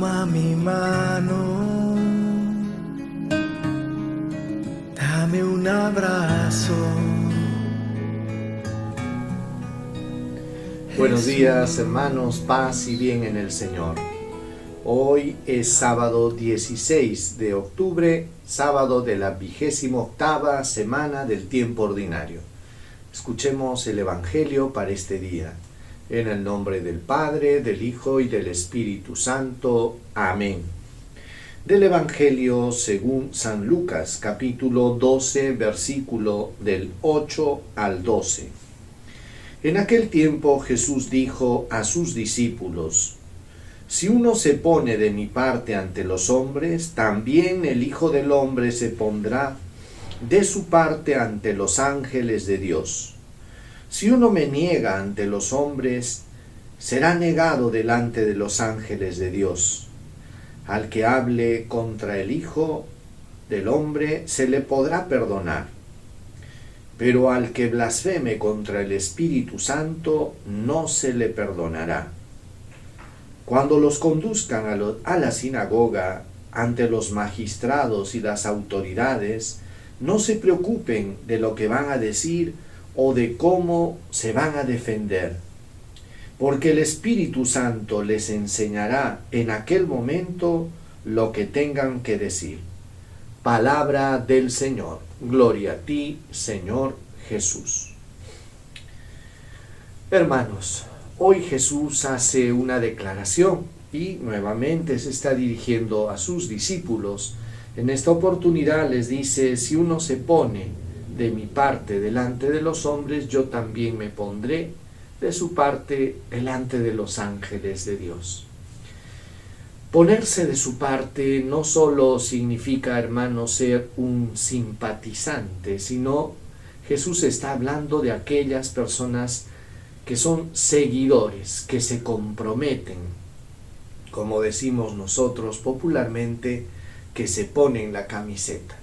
Toma mi mano, dame un abrazo. Buenos días, hermanos, paz y bien en el Señor. Hoy es sábado 16 de octubre, sábado de la 28ª semana del tiempo ordinario. Escuchemos el Evangelio para este día. En el nombre del Padre, del Hijo y del Espíritu Santo. Amén. Del Evangelio según San Lucas, capítulo 12, versículo del 8 al 12. En aquel tiempo Jesús dijo a sus discípulos: Si uno se pone de mi parte ante los hombres, también el Hijo del Hombre se pondrá de su parte ante los ángeles de Dios. Si uno me niega ante los hombres, será negado delante de los ángeles de Dios. Al que hable contra el Hijo del Hombre se le podrá perdonar, pero al que blasfeme contra el Espíritu Santo no se le perdonará. Cuando los conduzcan a la sinagoga ante los magistrados y las autoridades, no se preocupen de lo que van a decir o de cómo se van a defender, porque el Espíritu Santo les enseñará en aquel momento lo que tengan que decir. Palabra del Señor. Gloria a ti, Señor Jesús. Hermanos, hoy Jesús hace una declaración y nuevamente se está dirigiendo a sus discípulos. En esta oportunidad les dice: si uno se pone de mi parte delante de los hombres, yo también me pondré de su parte delante de los ángeles de Dios. Ponerse de su parte no solo significa, hermanos, ser un simpatizante, sino Jesús está hablando de aquellas personas que son seguidores, que se comprometen, como decimos nosotros popularmente, que se ponen la camiseta.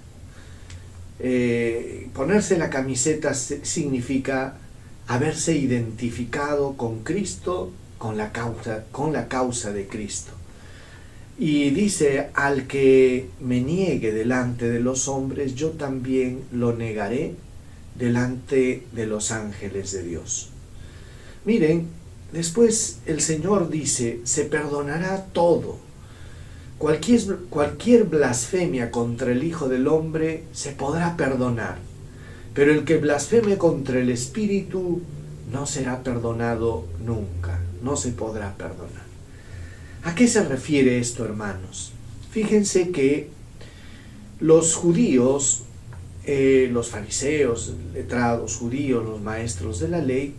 Ponerse la camiseta significa haberse identificado con Cristo, con la causa de Cristo. Y dice: al que me niegue delante de los hombres, yo también lo negaré delante de los ángeles de Dios. Miren, después el Señor dice: se perdonará todo. Cualquier blasfemia contra el Hijo del Hombre se podrá perdonar, pero el que blasfeme contra el Espíritu no será perdonado nunca, no se podrá perdonar. ¿A qué se refiere esto, hermanos? Fíjense que los judíos, los fariseos, letrados judíos, los maestros de la ley,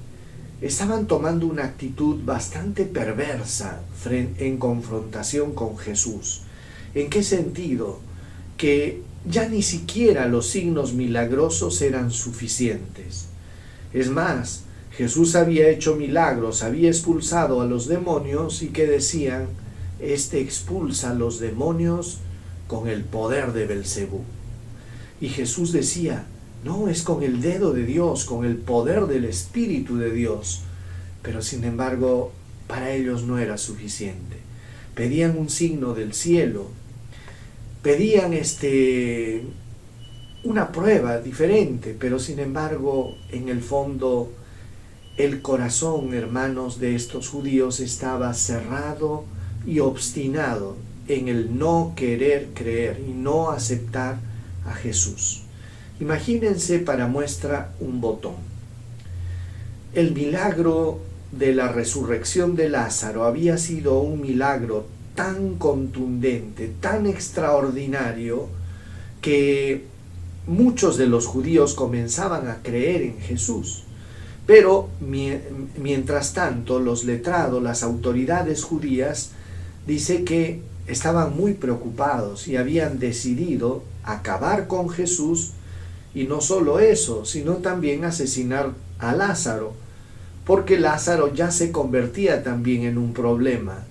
estaban tomando una actitud bastante perversa en confrontación con Jesús. ¿En qué sentido? Que ya ni siquiera los signos milagrosos eran suficientes. Es más, Jesús había hecho milagros, había expulsado a los demonios, y que decían: este expulsa a los demonios con el poder de Belcebú. Y Jesús decía: no, es con el dedo de Dios, con el poder del Espíritu de Dios. Pero sin embargo, para ellos no era suficiente. Pedían un signo del cielo, pedían una prueba diferente, pero sin embargo, en el fondo, el corazón, hermanos, de estos judíos estaba cerrado y obstinado en el no querer creer y no aceptar a Jesús. Imagínense para muestra un botón. El milagro de la resurrección de Lázaro había sido un milagro tan contundente, tan extraordinario, que muchos de los judíos comenzaban a creer en Jesús. Pero mientras tanto, los letrados, las autoridades judías, dice que estaban muy preocupados y habían decidido acabar con Jesús. Y no solo eso, sino también asesinar a Lázaro, porque Lázaro ya se convertía también en un problema.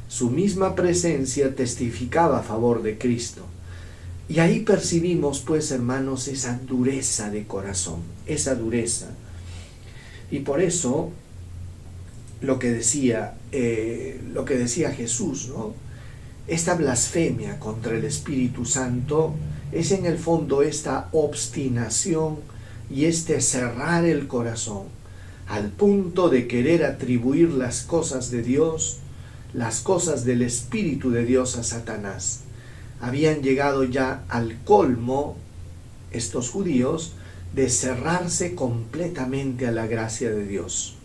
Su misma presencia testificaba a favor de Cristo. Y ahí percibimos, pues, hermanos, esa dureza de corazón, esa dureza. Y por eso, lo que decía Jesús, ¿no? Esta blasfemia contra el Espíritu Santo es en el fondo esta obstinación y este cerrar el corazón al punto de querer atribuir las cosas de Dios, las cosas del Espíritu de Dios a Satanás. Habían llegado ya al colmo estos judíos de cerrarse completamente a la gracia de Dios.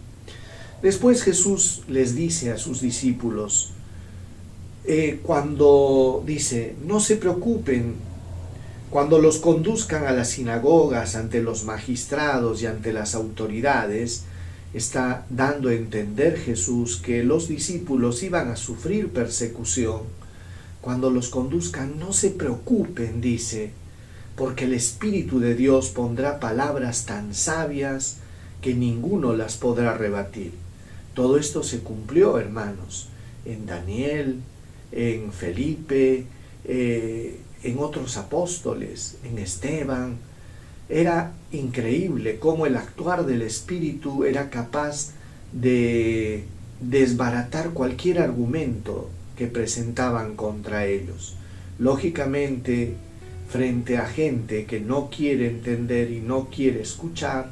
Después Jesús les dice a sus discípulos, cuando dice, no se preocupen, cuando los conduzcan a las sinagogas, ante los magistrados y ante las autoridades, está dando a entender Jesús que los discípulos iban a sufrir persecución. Cuando los conduzcan, no se preocupen, dice, porque el Espíritu de Dios pondrá palabras tan sabias que ninguno las podrá rebatir. Todo esto se cumplió, hermanos, en Daniel, en Felipe, en otros apóstoles, en Esteban. Era increíble cómo el actuar del Espíritu era capaz de desbaratar cualquier argumento que presentaban contra ellos. Lógicamente, frente a gente que no quiere entender y no quiere escuchar,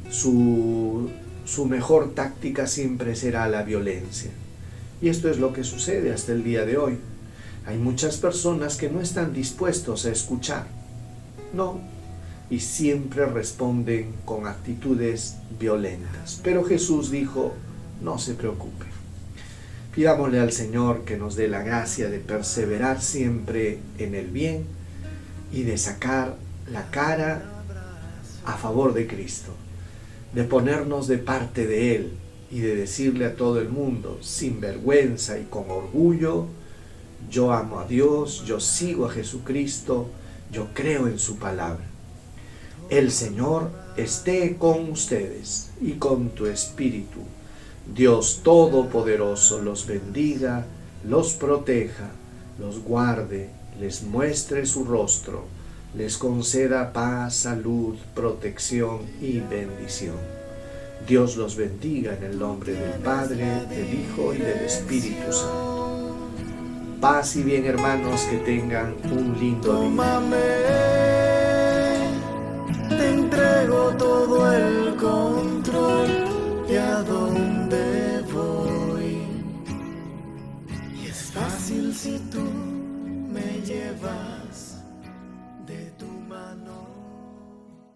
su mejor táctica siempre será la violencia. Y esto es lo que sucede hasta el día de hoy. Hay muchas personas que no están dispuestos a escuchar, no, y siempre responden con actitudes violentas. Pero Jesús dijo, no se preocupen. Pidámosle al Señor que nos dé la gracia de perseverar siempre en el bien y de sacar la cara a favor de Cristo, de ponernos de parte de Él y de decirle a todo el mundo, sin vergüenza y con orgullo, yo amo a Dios, yo sigo a Jesucristo, yo creo en su palabra. El Señor esté con ustedes y con tu espíritu. Dios Todopoderoso los bendiga, los proteja, los guarde, les muestre su rostro, les conceda paz, salud, protección y bendición. Dios los bendiga en el nombre del Padre, del Hijo y del Espíritu Santo. Paz y bien, hermanos, que tengan un lindo día. Tómame, te entrego todo el control de a dónde voy. Y es fácil si tú me llevas.